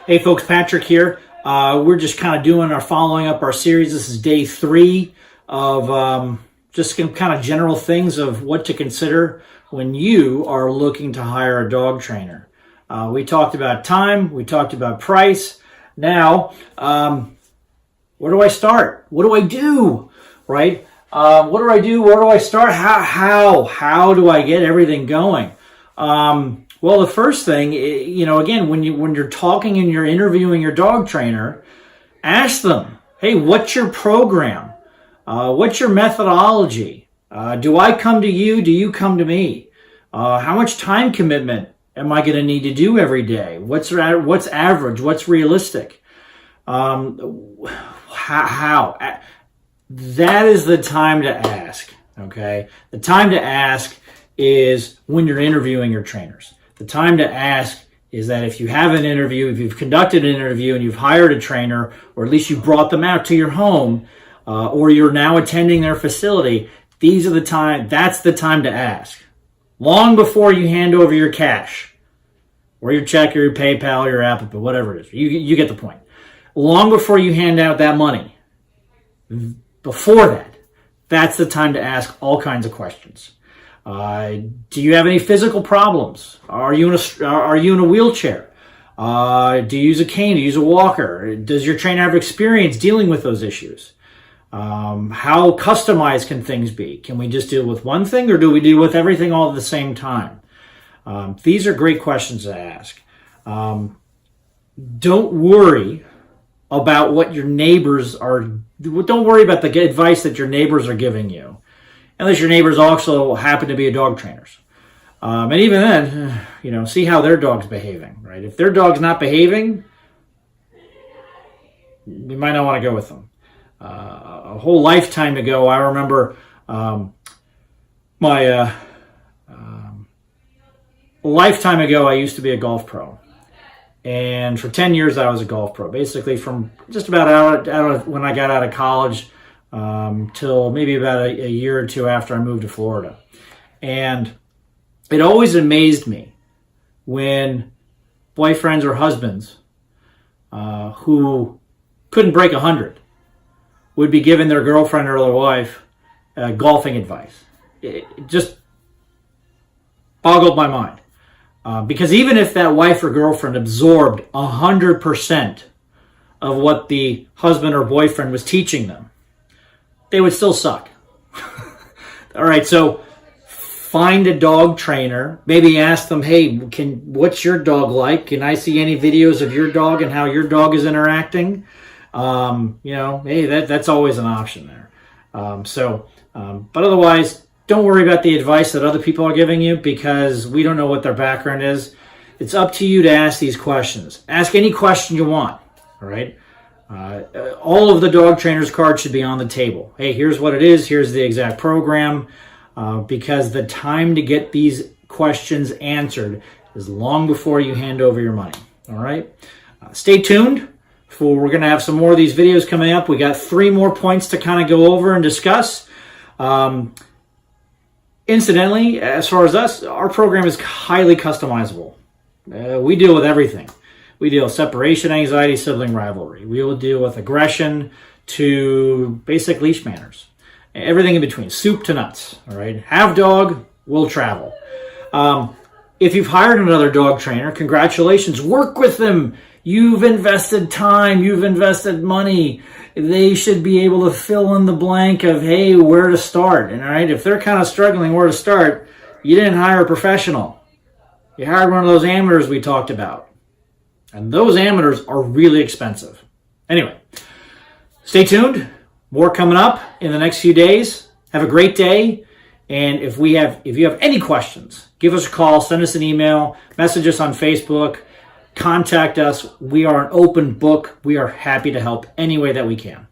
Hey folks, Patrick here. We're just kind of following up our series. This is day 3 of just kind of general things of what to consider when you are looking to hire a dog trainer. We talked about time, we talked about price. Now, where do I start? What do I do? Right? What do I do? Where do I start? How do I get everything going? Well, the first thing, again, when you're talking and you're interviewing your dog trainer, ask them, hey, what's your program? What's your methodology? Do I come to you? Do you come to me? How much time commitment am I going to need to do every day? What's average? What's realistic? How? That is the time to ask, okay? The time to ask is when you're interviewing your trainers. The time to ask is that if you have an interview, if you've conducted an interview and you've hired a trainer, or at least you brought them out to your home, or you're now attending their facility, that's the time to ask. Long before you hand over your cash, or your check, or your PayPal, or your Apple Pay, whatever it is. You get the point. Long before you hand out that money, before that, that's the time to ask all kinds of questions. Do you have any physical problems? Are you in a wheelchair? Do you use a cane? Do you use a walker? Does your trainer have experience dealing with those issues? How customized can things be? Can we just deal with one thing, or do we deal with everything all at the same time? These are great questions to ask. Don't worry about what your neighbors are. Don't worry about the advice that your neighbors are giving you, unless your neighbors also happen to be dog trainers. And even then, see how their dog's behaving, right? If their dog's not behaving, you might not want to go with them. A whole lifetime ago, I remember a lifetime ago, I used to be a golf pro. And for 10 years, I was a golf pro. Basically, from just about out of when I got out of college till maybe about a year or two after I moved to Florida. And it always amazed me when boyfriends or husbands who couldn't break 100 would be giving their girlfriend or their wife golfing advice. It just boggled my mind. Because even if that wife or girlfriend absorbed 100% of what the husband or boyfriend was teaching them, they would still suck. All right, so find a dog trainer. Maybe ask them, hey, what's your dog like? Can I see any videos of your dog and how your dog is interacting? Hey, that's always an option there. But otherwise, don't worry about the advice that other people are giving you, because we don't know what their background is. It's up to you to ask these questions. Ask any question you want, all right? All of the dog trainer's cards should be on the table. Hey, here's what it is. Here's the exact program. Because the time to get these questions answered is long before you hand over your money, all right? Stay tuned. We're going to have some more of these videos coming up. We got 3 more points to kind of go over and discuss. Incidentally, as far as us, our program is highly customizable. We deal with everything. We deal with separation anxiety, sibling rivalry. We will deal with aggression to basic leash manners. Everything in between, soup to nuts. All right, have dog, will travel. If you've hired another dog trainer, congratulations. Work with them. You've invested time. You've invested money. They should be able to fill in the blank of, hey, where to start. And all right, if they're kind of struggling where to start, you didn't hire a professional. You hired one of those amateurs we talked about. And those amateurs are really expensive. Anyway, stay tuned. More coming up in the next few days. Have a great day. And if you have any questions, give us a call, send us an email, message us on Facebook, contact us. We are an open book. We are happy to help any way that we can.